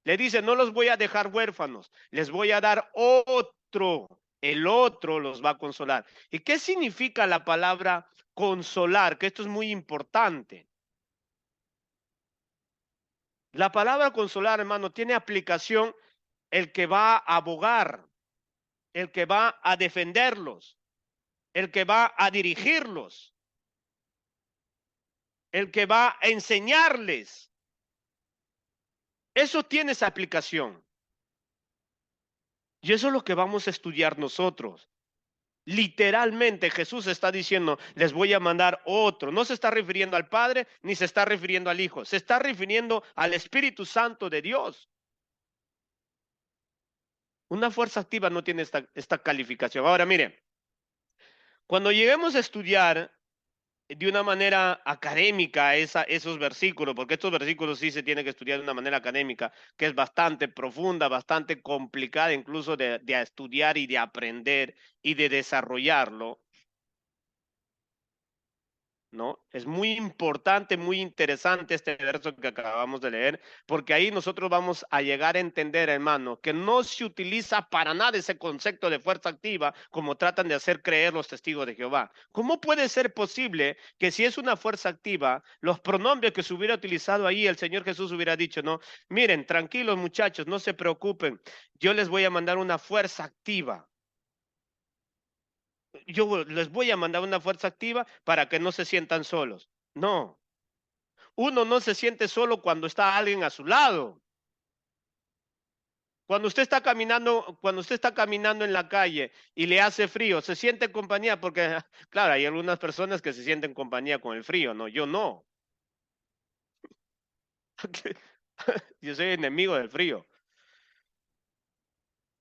Le dice, no los voy a dejar huérfanos, les voy a dar otro. El otro los va a consolar. ¿Y qué significa la palabra consolar? Que esto es muy importante. La palabra consolar, hermano, tiene aplicación el que va a abogar, el que va a defenderlos, el que va a dirigirlos, el que va a enseñarles. Eso tiene esa aplicación. Y eso es lo que vamos a estudiar nosotros. Literalmente Jesús está diciendo, les voy a mandar otro. No se está refiriendo al Padre ni se está refiriendo al Hijo. Se está refiriendo al Espíritu Santo de Dios. Una fuerza activa no tiene esta calificación. Ahora, mire, cuando lleguemos a estudiar de una manera académica esos versículos, porque estos versículos sí se tienen que estudiar de una manera académica, que es bastante profunda, bastante complicada incluso de estudiar y de aprender y de desarrollarlo. ¿No? Es muy importante, muy interesante este verso que acabamos de leer, porque ahí nosotros vamos a llegar a entender, hermano, que no se utiliza para nada ese concepto de fuerza activa como tratan de hacer creer los testigos de Jehová. ¿Cómo puede ser posible que si es una fuerza activa, los pronombres que se hubiera utilizado ahí, el Señor Jesús hubiera dicho, no, miren, tranquilos muchachos, no se preocupen, yo les voy a mandar una fuerza activa. Yo les voy a mandar una fuerza activa para que no se sientan solos. No, uno no se siente solo cuando está alguien a su lado. Cuando usted está caminando en la calle y le hace frío, se siente en compañía porque, claro, hay algunas personas que se sienten en compañía con el frío, no, yo no. Yo soy enemigo del frío.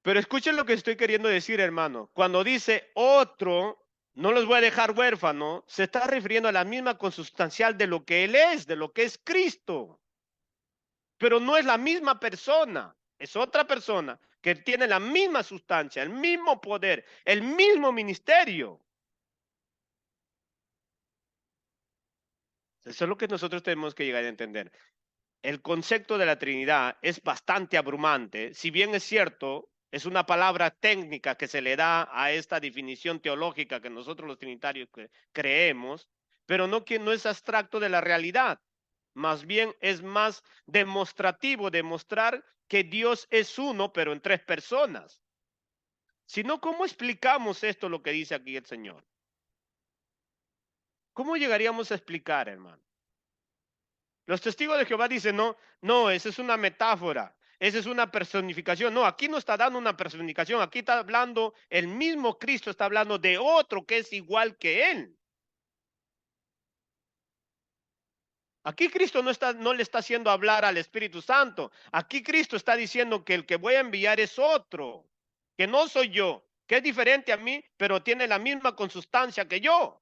Pero escuchen lo que estoy queriendo decir, hermano. Cuando dice otro, no los voy a dejar huérfanos, se está refiriendo a la misma consustancial de lo que Él es, de lo que es Cristo. Pero no es la misma persona, es otra persona que tiene la misma sustancia, el mismo poder, el mismo ministerio. Eso es lo que nosotros tenemos que llegar a entender. El concepto de la Trinidad es bastante abrumante, si bien es cierto, es una palabra técnica que se le da a esta definición teológica que nosotros los trinitarios creemos, pero no que no es abstracto de la realidad, más bien es más demostrativo, demostrar que Dios es uno, pero en tres personas. Si no, ¿cómo explicamos esto, lo que dice aquí el Señor? ¿Cómo llegaríamos a explicar, hermano? Los testigos de Jehová dicen, no, no, esa es una metáfora, esa es una personificación. No, aquí no está dando una personificación, aquí está hablando, el mismo Cristo está hablando de otro que es igual que Él. Aquí Cristo no le está haciendo hablar al Espíritu Santo. Aquí Cristo está diciendo que el que voy a enviar es otro, que no soy yo, que es diferente a mí, pero tiene la misma consustancia que yo.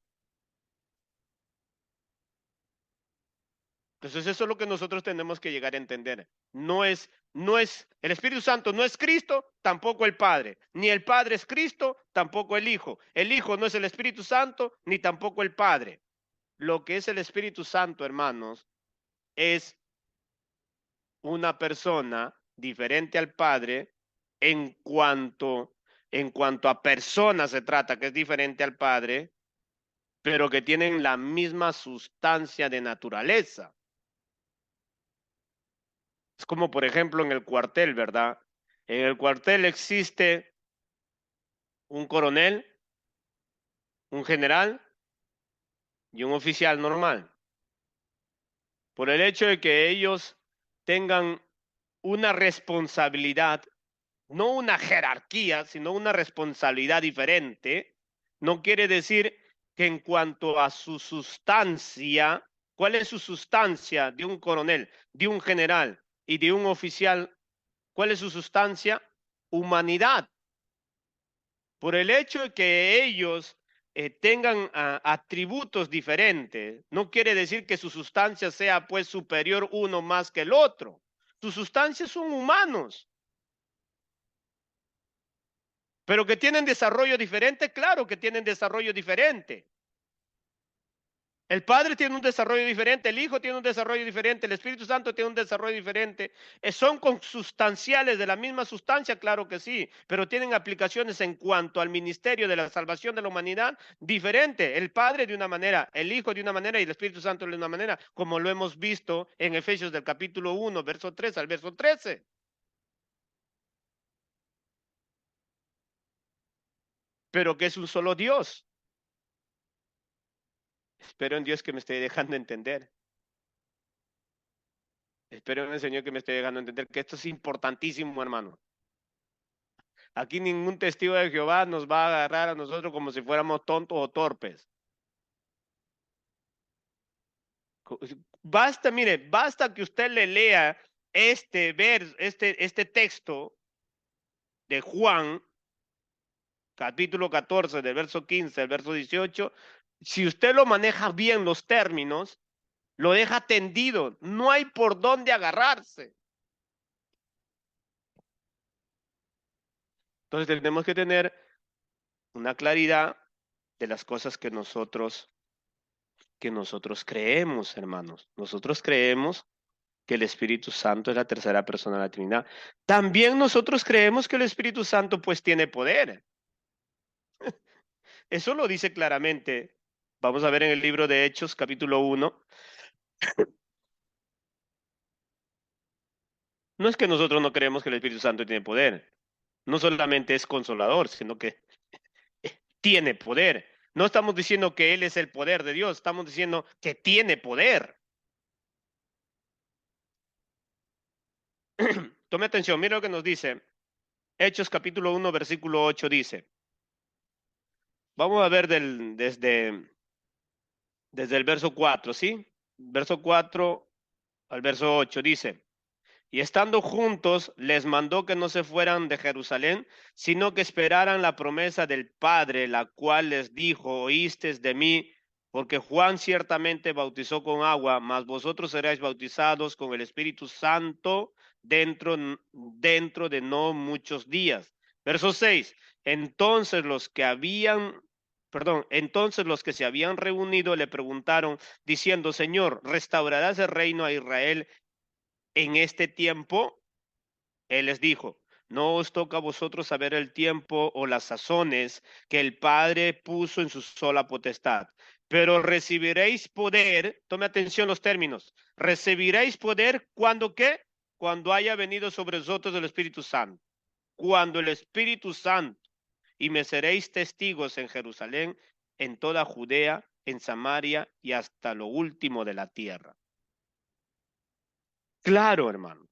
Entonces eso es lo que nosotros tenemos que llegar a entender. El Espíritu Santo no es Cristo, tampoco el Padre. Ni el Padre es Cristo, tampoco el Hijo. El Hijo no es el Espíritu Santo, ni tampoco el Padre. Lo que es el Espíritu Santo, hermanos, es una persona diferente al Padre en cuanto, en cuanto a persona se trata, que es diferente al Padre, pero que tienen la misma sustancia de naturaleza. Es como, por ejemplo, en el cuartel, ¿verdad? En el cuartel existe un coronel, un general y un oficial normal. Por el hecho de que ellos tengan una responsabilidad, no una jerarquía, sino una responsabilidad diferente, no quiere decir que en cuanto a su sustancia, ¿cuál es su sustancia de un coronel, de un general y de un oficial? ¿Cuál es su sustancia? Humanidad. Por el hecho de que ellos tengan atributos diferentes, no quiere decir que su sustancia sea pues superior uno más que el otro. Sus sustancias son humanos, pero que tienen desarrollo diferente, claro que tienen desarrollo diferente. El Padre tiene un desarrollo diferente, el Hijo tiene un desarrollo diferente, el Espíritu Santo tiene un desarrollo diferente. ¿Son consustanciales de la misma sustancia? Claro que sí, pero tienen aplicaciones en cuanto al ministerio de la salvación de la humanidad diferente. El Padre de una manera, el Hijo de una manera y el Espíritu Santo de una manera, como lo hemos visto en Efesios del capítulo 1, verso 3 al verso 13. Pero que es un solo Dios. Espero en Dios que me esté dejando entender. Espero en el Señor que me esté dejando entender que esto es importantísimo, hermano. Aquí ningún testigo de Jehová nos va a agarrar a nosotros como si fuéramos tontos o torpes. Basta, mire, basta que usted le lea este texto de Juan, capítulo 14, del verso 15 al verso 18. Si usted lo maneja bien los términos, lo deja tendido, no hay por dónde agarrarse. Entonces tenemos que tener una claridad de las cosas que nosotros creemos, hermanos. Nosotros creemos que el Espíritu Santo es la tercera persona de la Trinidad. También nosotros creemos que el Espíritu Santo pues tiene poder. Eso lo dice claramente. Vamos a ver en el libro de Hechos, capítulo 1. No es que nosotros no creemos que el Espíritu Santo tiene poder. No solamente es consolador, sino que tiene poder. No estamos diciendo que Él es el poder de Dios, estamos diciendo que tiene poder. Tome atención, mira lo que nos dice. Hechos capítulo 1, versículo 8 dice. Vamos a ver desde el verso 4, ¿sí? Verso 4 al verso 8, dice, y estando juntos, les mandó que no se fueran de Jerusalén, sino que esperaran la promesa del Padre, la cual les dijo, oístes de mí, porque Juan ciertamente bautizó con agua, mas vosotros seréis bautizados con el Espíritu Santo dentro de no muchos días. Verso 6, entonces los que se habían reunido le preguntaron, diciendo, Señor, ¿restaurarás el reino a Israel en este tiempo? Él les dijo, no os toca a vosotros saber el tiempo o las sazones que el Padre puso en su sola potestad, pero recibiréis poder, tome atención los términos, recibiréis poder cuando qué, cuando haya venido sobre vosotros el Espíritu Santo, cuando el Espíritu Santo, y me seréis testigos en Jerusalén, en toda Judea, en Samaria y hasta lo último de la tierra. Claro, hermano.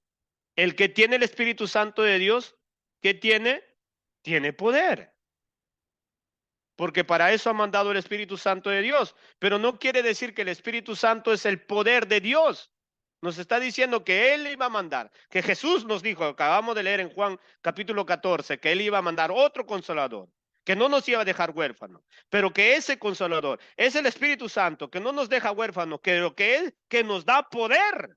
El que tiene el Espíritu Santo de Dios, ¿qué tiene? Tiene poder. Porque para eso ha mandado el Espíritu Santo de Dios. Pero no quiere decir que el Espíritu Santo es el poder de Dios. Nos está diciendo que Él iba a mandar, que Jesús nos dijo, acabamos de leer en Juan capítulo 14, que Él iba a mandar otro consolador, que no nos iba a dejar huérfanos, pero que ese consolador es el Espíritu Santo, que no nos deja huérfanos, que lo que es, que nos da poder.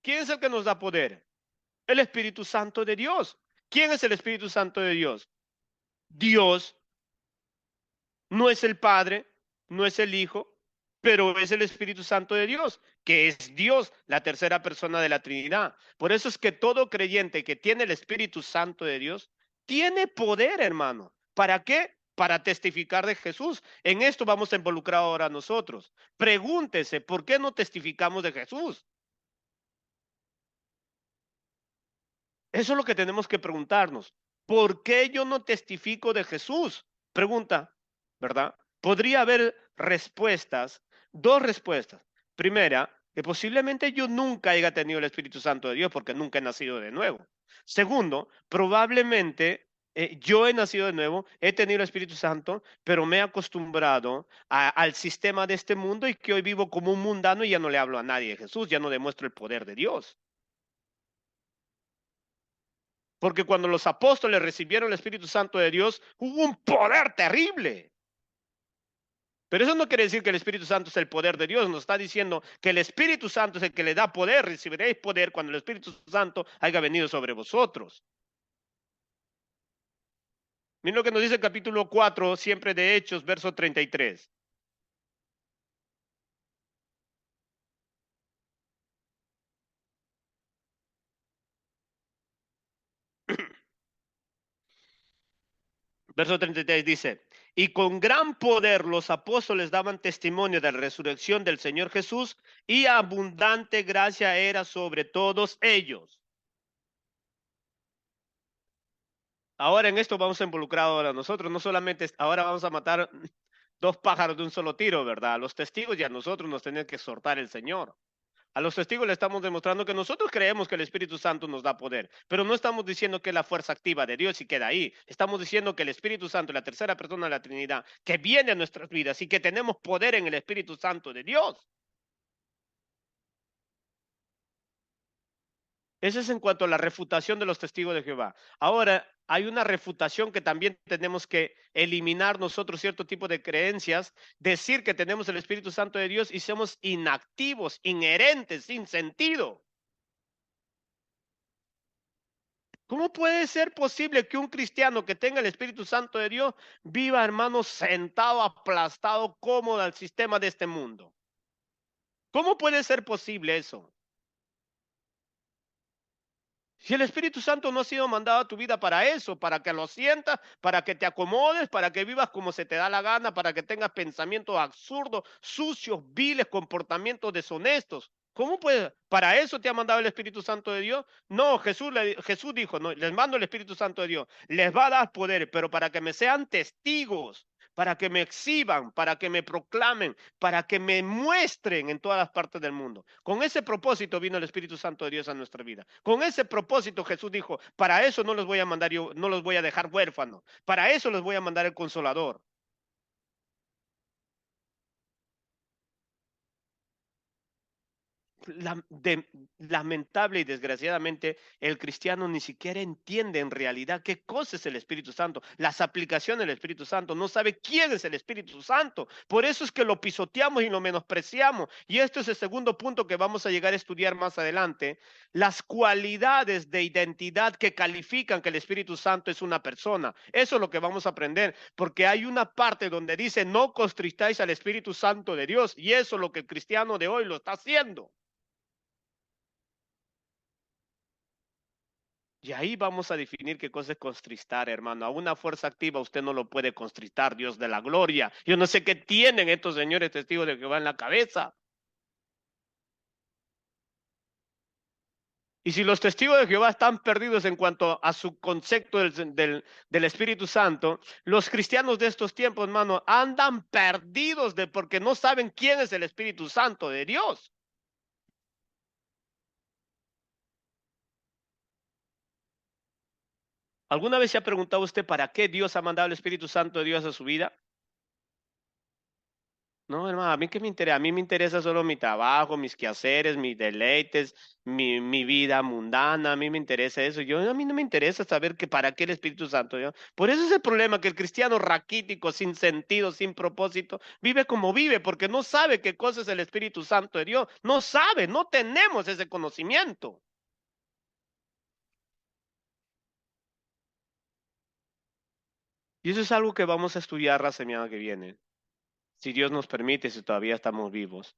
¿Quién es el que nos da poder? El Espíritu Santo de Dios. ¿Quién es el Espíritu Santo de Dios? Dios. No es el Padre, no es el Hijo, pero es el Espíritu Santo de Dios, que es Dios, la tercera persona de la Trinidad. Por eso es que todo creyente que tiene el Espíritu Santo de Dios tiene poder, hermano. ¿Para qué? Para testificar de Jesús. En esto vamos a involucrar ahora nosotros. Pregúntese, ¿por qué no testificamos de Jesús? Eso es lo que tenemos que preguntarnos. ¿Por qué yo no testifico de Jesús? Pregunta, ¿verdad? Podría haber respuestas, dos respuestas. Primera, que posiblemente yo nunca haya tenido el Espíritu Santo de Dios porque nunca he nacido de nuevo. Segundo, probablemente yo he nacido de nuevo, he tenido el Espíritu Santo, pero me he acostumbrado al sistema de este mundo y que hoy vivo como un mundano y ya no le hablo a nadie de Jesús, ya no demuestro el poder de Dios. Porque cuando los apóstoles recibieron el Espíritu Santo de Dios, hubo un poder terrible. Pero eso no quiere decir que el Espíritu Santo es el poder de Dios. Nos está diciendo que el Espíritu Santo es el que le da poder. Recibiréis poder cuando el Espíritu Santo haya venido sobre vosotros. Miren lo que nos dice el capítulo 4, siempre de Hechos, verso 33. Verso 33 dice, y con gran poder los apóstoles daban testimonio de la resurrección del Señor Jesús y abundante gracia era sobre todos ellos. Ahora en esto vamos a involucrar ahora nosotros, no solamente ahora vamos a matar dos pájaros de un solo tiro, ¿verdad? A los testigos y a nosotros nos tiene que exhortar el Señor. A los testigos le estamos demostrando que nosotros creemos que el Espíritu Santo nos da poder, pero no estamos diciendo que es la fuerza activa de Dios y queda ahí. Estamos diciendo que el Espíritu Santo, la tercera persona de la Trinidad, que viene a nuestras vidas y que tenemos poder en el Espíritu Santo de Dios. Eso es en cuanto a la refutación de los testigos de Jehová. Ahora, hay una refutación que también tenemos que eliminar nosotros cierto tipo de creencias, decir que tenemos el Espíritu Santo de Dios y somos inactivos, inherentes, sin sentido. ¿Cómo puede ser posible que un cristiano que tenga el Espíritu Santo de Dios viva, hermano, sentado, aplastado, cómodo al sistema de este mundo? ¿Cómo puede ser posible eso? Si el Espíritu Santo no ha sido mandado a tu vida para eso, para que lo sientas, para que te acomodes, para que vivas como se te da la gana, para que tengas pensamientos absurdos, sucios, viles, comportamientos deshonestos. ¿Cómo puede? ¿Para eso te ha mandado el Espíritu Santo de Dios? No, Jesús dijo, no, les mando el Espíritu Santo de Dios, les va a dar poder, pero para que me sean testigos, para que me exhiban, para que me proclamen, para que me muestren en todas las partes del mundo. Con ese propósito vino el Espíritu Santo de Dios a nuestra vida. Con ese propósito Jesús dijo, para eso no los voy a mandar yo, no los voy a dejar huérfanos, para eso les voy a mandar el Consolador. lamentable y desgraciadamente el cristiano ni siquiera entiende en realidad qué cosa es el Espíritu Santo, las aplicaciones del Espíritu Santo, no sabe quién es el Espíritu Santo. Por eso es que lo pisoteamos y lo menospreciamos. Y esto es el segundo punto que vamos a llegar a estudiar más adelante, las cualidades de identidad que califican que el Espíritu Santo es una persona. Eso es lo que vamos a aprender, porque hay una parte donde dice no contristáis al Espíritu Santo de Dios, y eso es lo que el cristiano de hoy lo está haciendo. Y ahí vamos a definir qué cosa es constristar, hermano. A una fuerza activa usted no lo puede constristar, Dios de la gloria. Yo no sé qué tienen estos señores testigos de Jehová en la cabeza. Y si los testigos de Jehová están perdidos en cuanto a su concepto del Espíritu Santo, los cristianos de estos tiempos, hermano, andan perdidos porque no saben quién es el Espíritu Santo de Dios. ¿Alguna vez se ha preguntado usted para qué Dios ha mandado el Espíritu Santo de Dios a su vida? No, hermano, a mí qué me interesa, a mí me interesa solo mi trabajo, mis quehaceres, mis deleites, mi vida mundana, a mí me interesa eso. A mí no me interesa saber que para qué el Espíritu Santo. Por eso es el problema que el cristiano raquítico, sin sentido, sin propósito, vive como vive, porque no sabe qué cosa es el Espíritu Santo de Dios. No sabe, no tenemos ese conocimiento. Y eso es algo que vamos a estudiar la semana que viene. Si Dios nos permite, si todavía estamos vivos.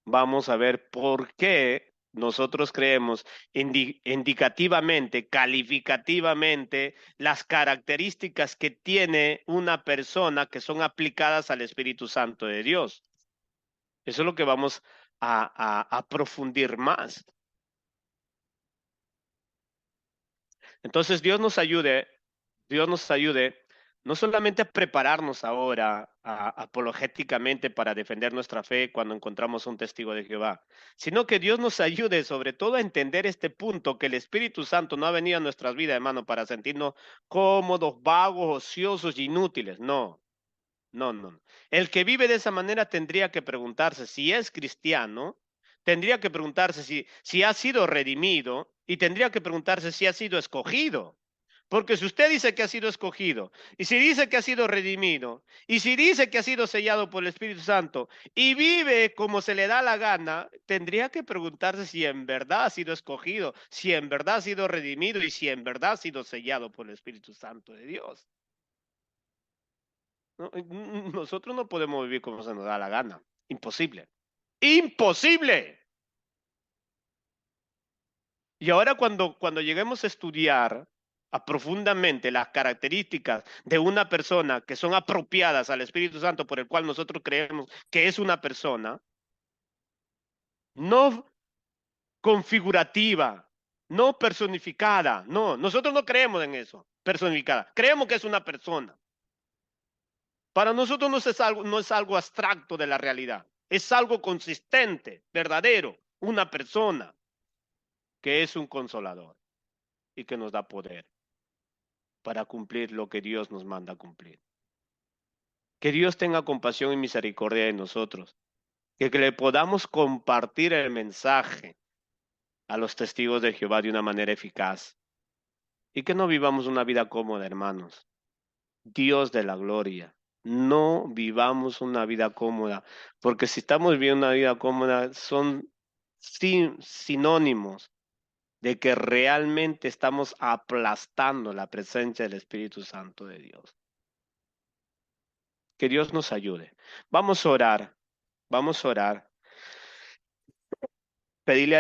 Vamos a ver por qué nosotros creemos indicativamente, calificativamente, las características que tiene una persona que son aplicadas al Espíritu Santo de Dios. Eso es lo que vamos a profundir más. Entonces, Dios nos ayude no solamente a prepararnos ahora apologéticamente para defender nuestra fe cuando encontramos un testigo de Jehová, sino que Dios nos ayude sobre todo a entender este punto, que el Espíritu Santo no ha venido a nuestras vidas, hermano, para sentirnos cómodos, vagos, ociosos y inútiles. No, no, no. El que vive de esa manera tendría que preguntarse si es cristiano, tendría que preguntarse si ha sido redimido y tendría que preguntarse si ha sido escogido. Porque si usted dice que ha sido escogido, y si dice que ha sido redimido, y si dice que ha sido sellado por el Espíritu Santo, y vive como se le da la gana, tendría que preguntarse si en verdad ha sido escogido, si en verdad ha sido redimido y si en verdad ha sido sellado por el Espíritu Santo de Dios. ¿No? Nosotros no podemos vivir como se nos da la gana. Imposible. Imposible. Y ahora cuando lleguemos a estudiar profundamente las características de una persona que son apropiadas al Espíritu Santo por el cual nosotros creemos que es una persona, no configurativa, no personificada, no, nosotros no creemos en eso, personificada, creemos que es una persona. Para nosotros no es algo abstracto de la realidad, es algo consistente, verdadero, una persona que es un consolador y que nos da poder para cumplir lo que Dios nos manda cumplir. Que Dios tenga compasión y misericordia de nosotros, que le podamos compartir el mensaje a los testigos de Jehová de una manera eficaz y que no vivamos una vida cómoda, hermanos. Dios de la gloria, no vivamos una vida cómoda, porque si estamos viviendo una vida cómoda son sinónimos de que realmente estamos aplastando la presencia del Espíritu Santo de Dios. Que Dios nos ayude. Vamos a orar, vamos a orar. Pedirle a